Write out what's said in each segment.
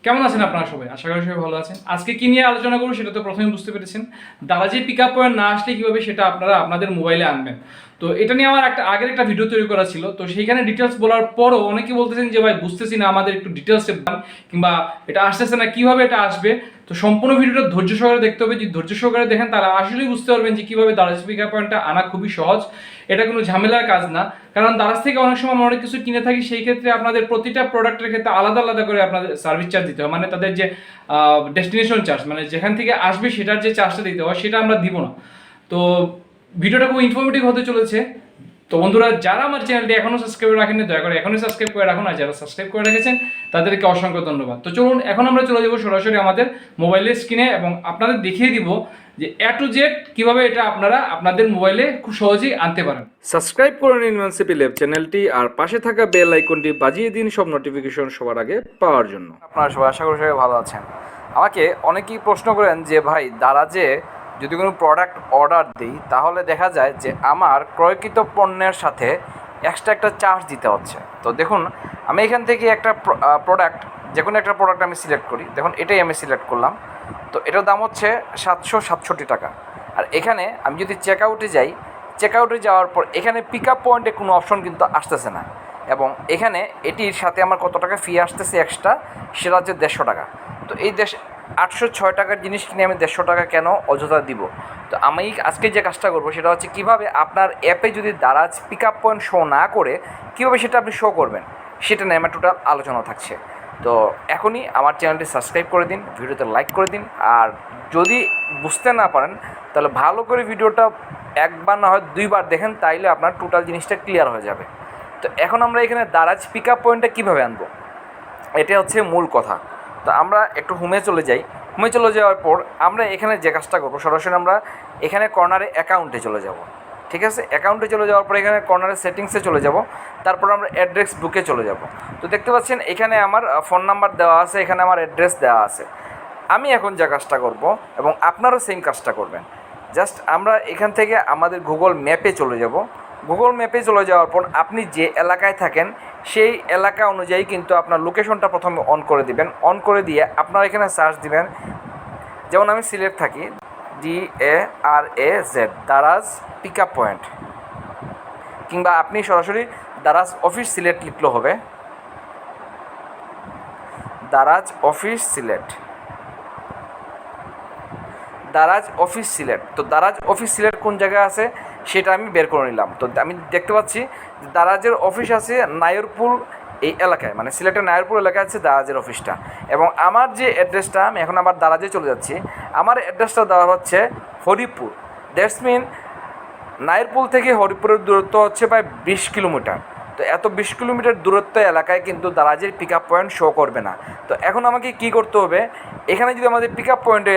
কেমন আছেন আপনারা সবাই? আশা করি সবাই ভালো আছেন। আজকে কি নিয়ে আলোচনা করব সেটা তো প্রথমেই বুঝতে পেরেছেন। দারাজে পিকআপ পয়েন্ট না আসলে কিভাবে সেটা আপনারা আপনাদের মোবাইলে আনবেন। তো এটা নিয়ে আমার আগের একটা ভিডিও তৈরি করা ছিল। তো সেইখানে ডিটেলস বলার পরও অনেকে বলতেছেন যে ভাই বুঝতেছি না, আমাদের একটু ডিটেলসে বলেন, কিংবা এটা আসতেছে না, কিভাবে এটা আসবে। তো সম্পূর্ণ ভিডিওটা ধৈর্য সহকারে দেখতে হবে। যদি ধৈর্য সহকারে দেখেন তাহলে আসলেই বুঝতে পারবেন যে কিভাবে দারাজ পিকআপ পয়েন্টটা আনা খুবই সহজ। এটা কোনো ঝামেলার কাজ না, কারণ দারাজ থেকে অনেক সময় আমরা অনেক কিছু কিনে থাকি, সেই ক্ষেত্রে আপনাদের প্রতিটা প্রোডাক্টের ক্ষেত্রে আলাদা আলাদা করে আপনাদের সার্ভিস চার্জ দিতে হয়। মানে তাদের যে ডেস্টিনেশন চার্জ, মানে যেখান থেকে আসবে সেটার যে চার্জটা দিতে হয় সেটা আমরা দিব না। তো ভিডিওটা খুব ইনফরমেটিভ হতে চলেছে। তো বন্ধুরা, যারা আমার চ্যানেলটি এখনো সাবস্ক্রাইব রাখেননি দয়া করে এখনই সাবস্ক্রাইব করে রাখুন, আর যারা সাবস্ক্রাইব করে রেখেছেন তাদেরকে অসংখ্য ধন্যবাদ। তো চলুন এখন আমরা চলে যাবো সরাসরি আমাদের মোবাইলের স্ক্রিনে এবং আপনাদের দেখিয়ে দিব যে A to Z কিভাবে এটা আপনারা আপনাদের মোবাইলে খুব সহজেই আনতে পারেন। সাবস্ক্রাইব করে নিন ইনভান্সিপি ল্যাব চ্যানেলটি, আর পাশে থাকা বেল আইকনটি বাজিয়ে দিন সব নোটিফিকেশন সবার আগে পাওয়ার জন্য। আপনারা সবাই আশা করি সবাই ভালো আছেন। আমাকে অনেকেই প্রশ্ন করেন যে ভাই, দারাজে যদি কোনো প্রোডাক্ট অর্ডার দিই তাহলে দেখা যায় যে আমার ক্রয়কৃত পণ্যের সাথে এক্সট্রা একটা চার্জ দিতে হচ্ছে। তো দেখুন, আমি এখান থেকে একটা প্রোডাক্ট, যে কোনো একটা প্রোডাক্ট আমি সিলেক্ট করি। দেখুন, এটাই আমি সিলেক্ট করলাম। তো এটার দাম হচ্ছে 767 টাকা। আর এখানে আমি যদি চেক আউটে যাই, চেক আউটে যাওয়ার পর এখানে পিক আপ পয়েন্টে কোনো অপশন কিন্তু আসতেছে না, এবং এখানে এটির সাথে আমার কত টাকা ফি আসতেছে এক্সট্রা, সেটা হচ্ছে 150 টাকা। তো এই 806 টাকার জিনিস কিনে আমি 150 টাকা কেন অযথা দিব? তো আমি আজকে যে কাজটা করবো সেটা হচ্ছে কীভাবে আপনার অ্যাপে যদি Daraz pick up point show না করে কীভাবে সেটা আপনি শো করবেন, সেটা নিয়ে আমার টোটাল আলোচনা থাকছে। তো এখনই আমার চ্যানেলটি সাবস্ক্রাইব করে দিন, ভিডিওতে লাইক করে দিন, আর যদি বুঝতে না পারেন তাহলে ভালো করে ভিডিওটা একবার না হয় 2বার দেখেন, তাইলে আপনার টোটাল জিনিসটা ক্লিয়ার হয়ে যাবে। তো এখন আমরা এখানে দারাজ পিক আপ পয়েন্টটা কীভাবে আনবো, এটা হচ্ছে মূল কথা। তো আমরা একটু হোমে চলে যাই। হোমে চলে যাওয়ার পর আমরা এখানে যে কাজটা করবো, সরাসরি আমরা এখানে কর্নারে অ্যাকাউন্টে চলে যাব। ঠিক আছে, অ্যাকাউন্টে চলে যাওয়ার পর এখানে কর্নারে সেটিংসে চলে যাব। তারপর আমরা অ্যাড্রেস বুকে চলে যাব। তো দেখতে পাচ্ছেন এখানে আমার ফোন নাম্বার দেওয়া আছে, এখানে আমার অ্যাড্রেস দেওয়া আছে। আমি এখন যে কাজটা করব, এবং আপনারাও সেম কাজটা করবেন, জাস্ট আমরা এখান থেকে আমাদের গুগল ম্যাপে চলে যাব। গুগল ম্যাপে চলে যাওয়ার পর আপনি যে এলাকায় থাকেন সেই এলাকা অনুযায়ী কিন্তু আপনার লোকেশনটা প্রথমে অন করে দিবেন। অন করে দিয়ে আপনারা এখানে সার্চ দিবেন। যেমন আমি সিলেট থাকি, DARAZ, Daraz pick up point, কিংবা আপনি সরাসরি দারাজ অফিস সিলেট লিখলেও হবে। Daraz office Sylhet, Daraz office Sylhet. তো দারাজ অফিস সিলেট কোন জায়গায় আছে সেটা আমি বের করে নিলাম। তো আমি দেখতে পাচ্ছি দারাজের অফিস আছে নায়রপুর এই এলাকায়, মানে সিলেটের নায়রপুর এলাকায় আছে দারাজের অফিসটা। এবং আমার যে অ্যাড্রেসটা, আমি এখন আবার দারাজে চলে যাচ্ছি, আমার অ্যাড্রেসটা দেওয়া হচ্ছে হরিপুর। দ্যাটস মিন নায়রপুর থেকে হরিপুরের দূরত্ব হচ্ছে প্রায় 20 কিলোমিটার। তো এত 20 কিলোমিটার দূরত্ব এলাকায় কিন্তু দারাজের পিক আপ পয়েন্ট শো করবে না। তো এখন আমাকে কী করতে হবে, এখানে যদি আমাদের পিক আপ পয়েন্টে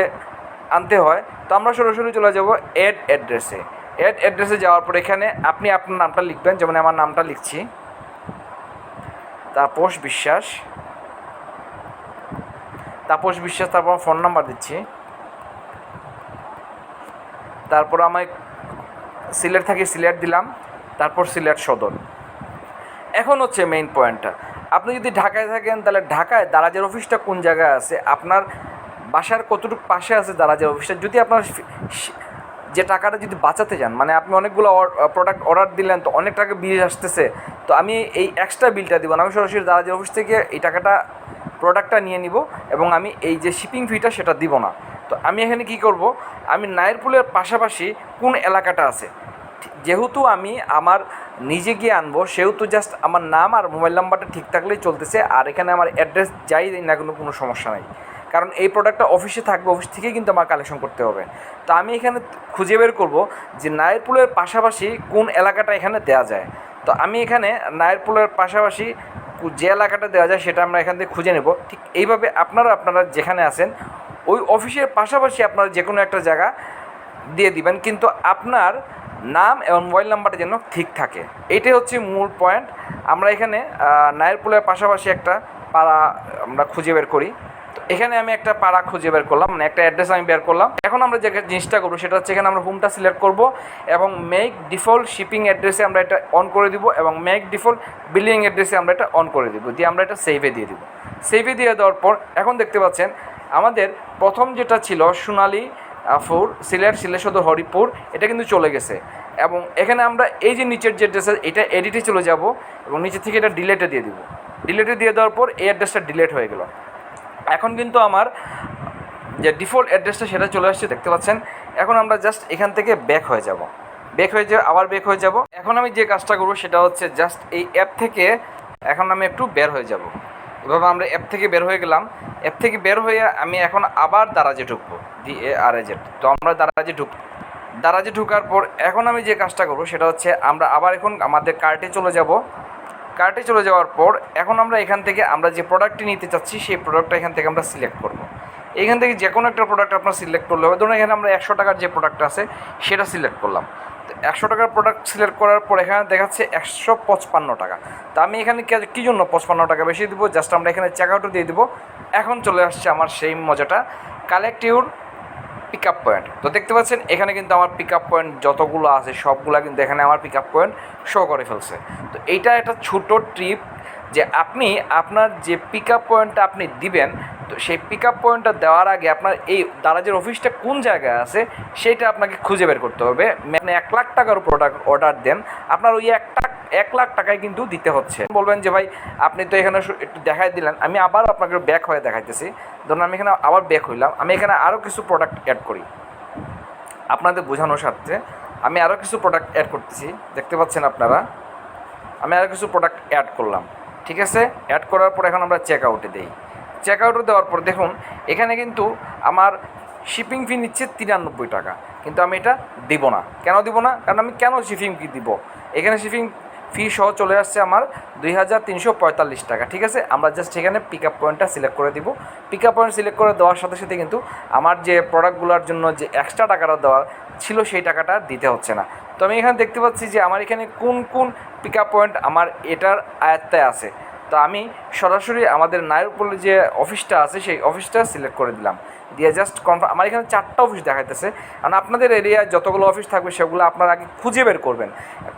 আনতে হয় তো আমরা সরাসরি চলে যাব অ্যাড অ্যাড্রেসে। অ্যাড অ্যাড্রেসে যাওয়ার পর এখানে আপনি আপনার নামটা লিখবেন। যেমন আমার নামটা লিখছি তাপস বিশ্বাস, তাপস বিশ্বাস। তারপর ফোন নাম্বার দিচ্ছি। তারপর আমি সিলেট থাকি, সিলেট দিলাম। তারপর সিলেট সদর। এখন হচ্ছে মেইন পয়েন্টটা, আপনি যদি ঢাকায় থাকেন তাহলে ঢাকায় দারাজের অফিসটা কোন জায়গায় আছে, আপনার বাসার কতটুকু পাশে আছে দারাজের অফিসটা। যদি আপনার যে টাকাটা যদি বাঁচাতে চান, মানে আপনি অনেকগুলো প্রোডাক্ট অর্ডার দিলেন, তো অনেক টাকা বিল আসতেছে, তো আমি এই এক্সট্রা বিলটা দিব না, আমি সরাসরি দারাজের অফিস থেকে এই টাকাটা প্রোডাক্টটা নিয়ে নিব, এবং আমি এই যে শিপিং ফিটা সেটা দিব না। তো আমি এখানে কি করব, আমি নায়রপুরের পাশাপাশি কোন এলাকাটা আছে, যেহেতু আমি আমার নিজে গিয়ে আনবো, সেহেতু জাস্ট আমার নাম আর মোবাইল নাম্বারটা ঠিক থাকলেই চলতেছে। আর এখানে আমার অ্যাড্রেস যাই দিই না কোনো সমস্যা নাই, কারণ এই প্রোডাক্টটা অফিসে থাকবে, অফিস থেকেই কিন্তু আমার কালেকশন করতে হবে। তো আমি এখানে খুঁজে বের করব যে নায়রপুরের পাশাপাশি কোন এলাকাটা এখানে দেওয়া যায়। তো আমি এখানে নায়রপুরের পাশাপাশি যে এলাকাটা দেওয়া যায় সেটা আমরা এখান থেকে খুঁজে নেব। ঠিক এইভাবে আপনারা যেখানে আছেন ওই অফিসের পাশাপাশি আপনারা যে কোনো একটা জায়গা দিয়ে দিবেন, কিন্তু আপনার নাম এবং মোবাইল নাম্বারটা যেন ঠিক থাকে, এইটাই হচ্ছে মূল পয়েন্ট। আমরা এখানে নায়রপুরের পাশাপাশি একটা পাড়া আমরা খুঁজে বের করি। তো এখানে আমি একটা পাড়া খুঁজে বের করলাম, মানে একটা অ্যাড্রেস আমি বের করলাম। এখন আমরা যে জিনিসটা করবো সেটা হচ্ছে এখানে আমরা হোমটা সিলেক্ট করব, এবং মেক ডিফল্ট শিপিং অ্যাড্রেসে আমরা এটা অন করে দিব, এবং মেক ডিফল্ট বিলিং অ্যাড্রেসে আমরা এটা অন করে দিব, দিয়ে আমরা এটা সেভে দিয়ে দিব। সেভে দিয়ে দেওয়ার পর এখন দেখতে পাচ্ছেন আমাদের প্রথম যেটা ছিল সোনালী ফুর সিলেট সদর হরিপুর, এটা কিন্তু চলে গেছে। এবং এখানে আমরা এই যে নিচের যে অ্যাড্রেস এটা এডিটে চলে যাব এবং নিচে থেকে এটা ডিলেটে দিয়ে দিব। ডিলেটে দিয়ে দেওয়ার পর এই অ্যাড্রেসটা ডিলেট হয়ে গেল। এখন কিন্তু আমার যে ডিফল্ট অ্যাড্রেসটা সেটা চলে আসছে দেখতে পাচ্ছেন। এখন আমরা জাস্ট এখান থেকে ব্যাক হয়ে যাব, আবার ব্যাক হয়ে যাব। এখন আমি যে কাজটা করবো সেটা হচ্ছে জাস্ট এই অ্যাপ থেকে এখন আমি একটু বের হয়ে যাব। এভাবে আমরা অ্যাপ থেকে বের হয়ে গেলাম। অ্যাপ থেকে বের হয়ে আমি এখন আবার দারাজে ঢুকবো, DARAZ। তো আমরা দারাজে ঢুকার পর এখন আমি যে কাজটা করবো সেটা হচ্ছে আমরা আবার এখন আমাদের কার্টে চলে যাব। কার্টে চলে যাওয়ার পর এখন আমরা এখান থেকে আমরা যে প্রোডাক্টটি নিতে চাচ্ছি সেই প্রোডাক্টটা এখান থেকে আমরা সিলেক্ট করব। এখান থেকে যে কোনো একটা প্রোডাক্ট আপনার সিলেক্ট করলে হবে। ধরুন এখানে আমরা 100 টাকার যে প্রোডাক্ট আছে সেটা সিলেক্ট করলাম। তো 100 টাকার প্রোডাক্ট সিলেক্ট করার পর এখানে দেখাচ্ছে 155 টাকা। তো আমি এখানে কী জন্য 55 টাকা বেশি দেবো, জাস্ট আমরা এখানে চেক আউটও দিয়ে দেবো। এখন চলে আসছে আমার সেই মজাটা, collect your pick up point. তো দেখতে পাচ্ছেন এখানে কিন্তু আমার পিক আপ পয়েন্ট যতগুলো আছে সবগুলো কিন্তু এখানে আমার পিক আপ পয়েন্ট শো করে ফেলছে। তো এইটা একটা ছোটো ট্রিপ যে আপনি আপনার যে পিক আপ পয়েন্টটা আপনি দিবেন, তো সেই পিক আপ পয়েন্টটা দেওয়ার আগে আপনার এই দারাজের অফিসটা কোন জায়গায় আছে সেইটা আপনাকে খুঁজে বের করতে হবে। মানে 1 লাখ টাকার প্রোডাক্ট অর্ডার দেন, আপনার ওই 1 লাখ টাকায় কিন্তু দিতে হচ্ছে। বলবেন যে ভাই আপনি তো এখানে একটু দেখাই দিলেন, আমি আবার আপনাকে ব্যাক হয়ে দেখাইতেছি। ধরুন আমি এখানে আবার ব্যাক হইলাম, আমি এখানে আরও কিছু প্রোডাক্ট অ্যাড করি আপনাদের বোঝানোর স্বার্থে। আমি আরও কিছু প্রোডাক্ট অ্যাড করতেছি, দেখতে পাচ্ছেন আপনারা। আমি আরও কিছু প্রোডাক্ট অ্যাড করলাম, ঠিক আছে। অ্যাড করার পর এখন আমরা চেক আউটে দিই। চেক আউটে দেওয়ার পর দেখুন এখানে কিন্তু আমার শিপিং ফি নিচ্ছে 93 টাকা, কিন্তু আমি এটা দিব না। কেন দিব না? কারণ আমি কেন শিপিং ফি দিব? এখানে শিপিং ফি সহ চলে আসছে আমার 2345 টাকা, ঠিক আছে। আমরা জাস্ট এখানে পিক আপ পয়েন্টটা সিলেক্ট করে দিব। পিক আপ পয়েন্ট সিলেক্ট করে দেওয়ার সাথে সাথে কিন্তু আমার যে প্রোডাক্টগুলোর জন্য যে এক্সট্রা টাকাটা দেওয়ার ছিল সেই টাকাটা দিতে হচ্ছে না। তো আমি এখানে দেখতে পাচ্ছি যে আমার এখানে কোন কোন পিক আপ পয়েন্ট আমার এটার আয়ত্তায় আছে। তো আমি সরাসরি আমাদের নায়রপুরে যে অফিসটা আছে সেই অফিসটা সিলেক্ট করে দিলাম, দিয়ে জাস্ট কনফার্ম। আমার এখানে 4টা অফিস দেখাইতেছে, কারণ আপনাদের এরিয়ায় যতগুলো অফিস থাকবে সেগুলো আপনারা আগে খুঁজে বের করবেন।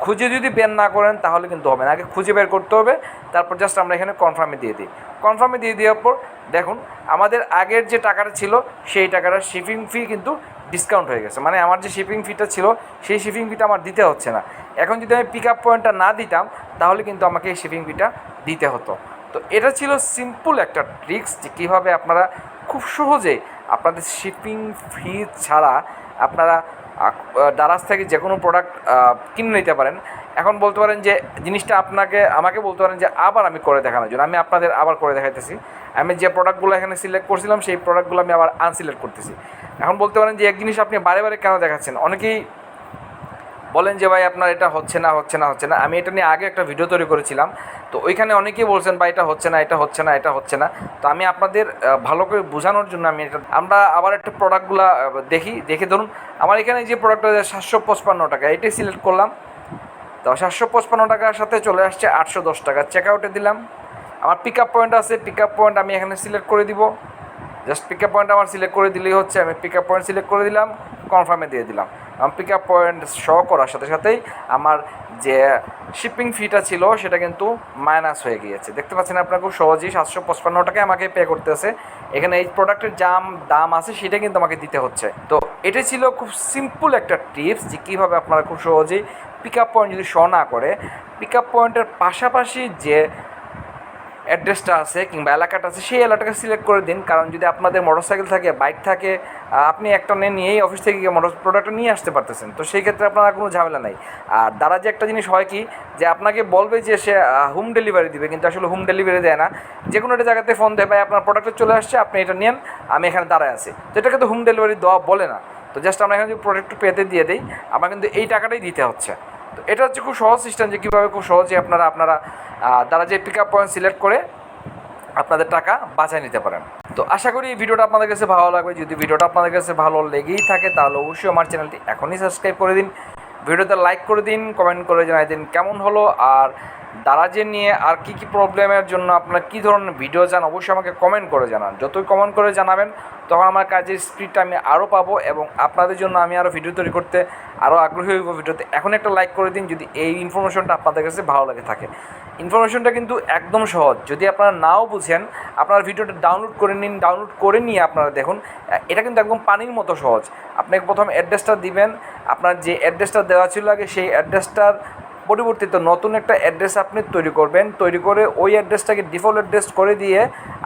খুঁজে যদি বের না করেন তাহলে কিন্তু হবে না, আগে খুঁজে বের করতে হবে। তারপর জাস্ট আমরা এখানে কনফার্মে দিয়ে দিই। কনফার্মে দিয়ে দেওয়ার পর দেখুন আমাদের আগের যে টাকাটা ছিল সেই টাকাটা শিপিং ফি কিন্তু ডিসকাউন্ট হয়ে গেছে। মানে আমার যে শিপিং ফিটা ছিল সেই শিপিং ফিটা আমার দিতে হচ্ছে না। এখন যদি আমি পিক আপ পয়েন্টটা না দিতাম তাহলে কিন্তু আমাকে এই শিপিং ফিটা দিতে হতো। তো এটা ছিল সিম্পল একটা ট্রিক্স যে কীভাবে আপনারা খুব সহজে আপনাদের শিপিং ফি ছাড়া আপনারা দারাজ থেকে যে কোনো প্রোডাক্ট কিনে নিতে পারেন। এখন বলতে পারেন যে জিনিসটা আমাকে বলতে পারেন যে আবার আমি করে দেখানোর জন্য আমি আপনাদের আবার করে দেখাইতেছি। আমি যে প্রোডাক্টগুলো এখানে সিলেক্ট করছিলাম সেই প্রোডাক্টগুলো আমি আবার আনসিলেক্ট করতেছি। এখন বলতে পারেন যে এক জিনিস আপনি বারে বারে কেন দেখাচ্ছেন? অনেকেই বলেন যে ভাই আপনার এটা হচ্ছে না। আমি এটা নিয়ে আগে একটা ভিডিও তৈরি করেছিলাম, তো ওইখানে অনেকেই বলছেন ভাই এটা হচ্ছে না। তো আমি আপনাদের ভালো করে বোঝানোর জন্য আমরা আবার একটা প্রোডাক্টগুলো দেখে ধরুন আমার এখানে যে প্রোডাক্টটা 755 টাকা এটাই সিলেক্ট করলাম। তো 755 টাকার সাথে চলে আসছে 810 টাকা। চেক আউটে দিলাম। আমার পিক আপ পয়েন্ট আছে, পিক আপ পয়েন্ট আমি এখানে সিলেক্ট করে দিব। জাস্ট পিক আপ পয়েন্ট আমার সিলেক্ট করে দিলেই হচ্ছে। আমি পিক আপ পয়েন্ট সিলেক্ট করে দিলাম, কনফার্মে দিয়ে দিলাম। আমার পিক আপ পয়েন্ট শো করার সাথে সাথেই আমার যে শিপিং ফিটা ছিল সেটা কিন্তু মাইনাস হয়ে গিয়েছে। দেখতে পাচ্ছেন আপনার খুব সহজেই 755 টাকায় আমাকে পে করতেছে। এখানে এই প্রোডাক্টের দাম আছে সেটা কিন্তু আমাকে দিতে হচ্ছে। তো এটা ছিল খুব সিম্পল একটা টিপস যে কীভাবে আপনারা খুব সহজেই পিক আপ পয়েন্ট যদি শো না করে পিক আপ পয়েন্টের পাশাপাশি যে অ্যাড্রেসটা আছে কিংবা এলাকাটা আছে সেই এলাকাটাকে সিলেক্ট করে দিন। কারণ যদি আপনাদের মোটরসাইকেল থাকে, বাইক থাকে, আপনি একটা নিয়েই অফিস থেকে গিয়ে প্রোডাক্টটা নিয়ে আসতে পারতেছেন। তো সেই ক্ষেত্রে আপনারা কোনো ঝামেলা নাই। আর দারাজে একটা জিনিস হয় কি যে আপনাকে বলবে যে সে হোম ডেলিভারি দিবে, কিন্তু আসলে হোম ডেলিভারি দেয় না। যে কোনো একটা জায়গাতে ফোন দেয় ভাই আপনার প্রোডাক্টটা চলে আসছে, আপনি এটা নেন, আমি এখানে দাঁড়ায় আছি। তো এটাকে তো হোম ডেলিভারি দেওয়া বলে না। তো জাস্ট আমরা এখানে যদি প্রোডাক্ট পেতে দিয়ে দিই আমার কিন্তু এই টাকাটাই দিতে হচ্ছে। তো এটা হচ্ছে খুব সহজ সিস্টেম যে কীভাবে খুব সহজে আপনারা দারাজে পিক আপ পয়েন্ট সিলেক্ট করে আপনাদের টাকা বাঁচায় নিতে পারেন। তো আশা করি এই ভিডিওটা আপনাদের কাছে ভালো লাগবে। যদি ভিডিওটা আপনাদের কাছে ভালো লেগেই থাকে তাহলে অবশ্যই আমার চ্যানেলটি এখনই সাবস্ক্রাইব করে দিন, ভিডিওতে লাইক করে দিন, কমেন্ট করে জানাই দিন কেমন হলো। আর দারাজের নিয়ে আর কি কি প্রবলেমের জন্য আপনারা কী ধরনের ভিডিও চান অবশ্যই আমাকে কমেন্ট করে জানান। যতই কমেন্ট করে জানাবেন তখন আমার কাজের স্পিডটা আমি আরও পাবো এবং আপনাদের জন্য আমি আরও ভিডিও তৈরি করতে আরও আগ্রহী হইব ভিডিওতে। এখন একটা লাইক করে দিন যদি এই ইনফরমেশনটা আপনাদের কাছে ভালো লাগে থাকে। ইনফরমেশনটা কিন্তু একদম সহজ, যদি আপনারা নাও বুঝেন আপনারা ভিডিওটা ডাউনলোড করে নিন, ডাউনলোড করে নিয়ে আপনারা দেখুন এটা কিন্তু একদম পানির মতো সহজ। আপনাকে প্রথম অ্যাড্রেসটা দিবেন, আপনার যে অ্যাড্রেসটা দেওয়া ছিল আগে সেই অ্যাড্রেসটার পরিবর্তিত নতুন একটা অ্যাড্রেস আপনি তৈরি করবেন, তৈরি করে ওই অ্যাড্রেসটাকে ডিফল্ট অ্যাড্রেস করে দিয়ে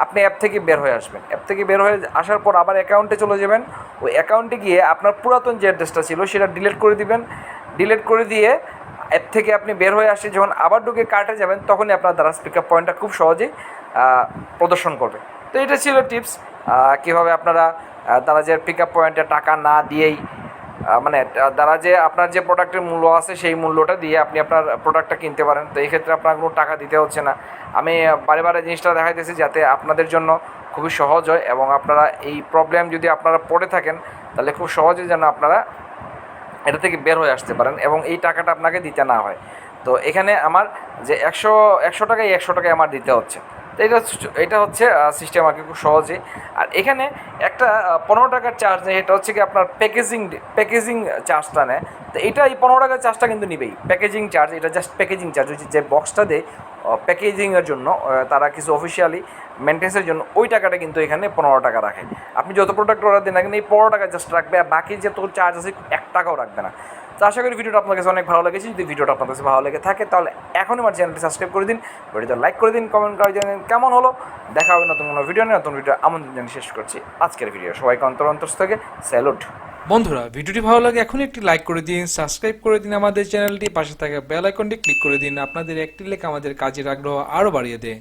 আপনি অ্যাপ থেকে বের হয়ে আসবেন। অ্যাপ থেকে বের হয়ে আসার পর আবার অ্যাকাউন্টে চলে যাবেন, ওই অ্যাকাউন্টে গিয়ে আপনার পুরাতন যে অ্যাড্রেসটা ছিল সেটা ডিলিট করে দিবেন। ডিলিট করে দিয়ে অ্যাপ থেকে আপনি বের হয়ে আসে যখন আবার ঢুকে কার্টে যাবেন তখনই আপনার দারাজ পিকআপ পয়েন্টটা খুব সহজেই প্রদর্শন করবে। তো এটা ছিল টিপস কীভাবে আপনারা দারাজের পিকআপ পয়েন্টে টাকা না দিয়েই মানে দারাজে আপনার যে প্রোডাক্টের মূল্য আছে সেই মূল্যটা দিয়ে আপনি আপনার প্রোডাক্টটা কিনতে পারেন। তো এই ক্ষেত্রে আপনার কোনো টাকা দিতে হচ্ছে না। আমি বারে বারে জিনিসটা দেখাইতেছি যাতে আপনাদের জন্য খুবই সহজ হয় এবং আপনারা এই প্রবলেম যদি আপনারা পড়ে থাকেন তাহলে খুব সহজে যেন আপনারা এটা থেকে বের হয়ে আসতে পারেন এবং এই টাকাটা আপনাকে দিতে না হয়। তো এখানে আমার যে একশো টাকায় 100 টাকায় আমার দিতে হচ্ছে। তো এটা হচ্ছে সিস্টেম আর কি খুব সহজে। আর এখানে একটা 15 টাকার চার্জ নেই, এটা হচ্ছে কি আপনার প্যাকেজিং চার্জটা নেয়। তো এটা এই 15 টাকার চার্জটা কিন্তু নিবেই, প্যাকেজিং চার্জ, এটা জাস্ট প্যাকেজিং চার্জ হচ্ছে যে বক্সটা দেয় প্যাকেজিংয়ের জন্য তারা কিছু অফিসিয়ালি মেনটেন্সের জন্য ওই টাকাটা কিন্তু এখানে 15 টাকা রাখে। আপনি যত প্রোডাক্ট অর্ডার দেন না কিন্তু এই 15 টাকা জাস্ট রাখবে, আর বাকি যে তোর চার্জ আছে 1 টাকাও রাখবে না। তো আশা করি ভিডিওটা আপনার কাছে অনেক ভালো লেগেছে। যদি ভিডিওটা আপনার কাছে ভালো লেগে থাকে তাহলে এখনই আমার চ্যানেলটি সাবস্ক্রাইব করে দিন, ভিডিওটা লাইক করে দিন, কমেন্ট করে দিন কেমন হলো। দেখা হবে নতুন কোনো ভিডিও নিয়ে। নতুন ভিডিও আমন্ত্রণ জানিয়ে শেষ করছি আজকের ভিডিও। সবাইকে অন্তর থেকে স্যালুট। বন্ধুরা ভিডিওটি ভালো লাগে এখনই একটি লাইক করে দিন, সাবস্ক্রাইব করে দিন আমাদের চ্যানেলটি, পাশে থাকা বেল আইকনটি ক্লিক করে দিন। আপনাদের একটি লেখা আমাদের কাজের আগ্রহ আরও বাড়িয়ে দেয়।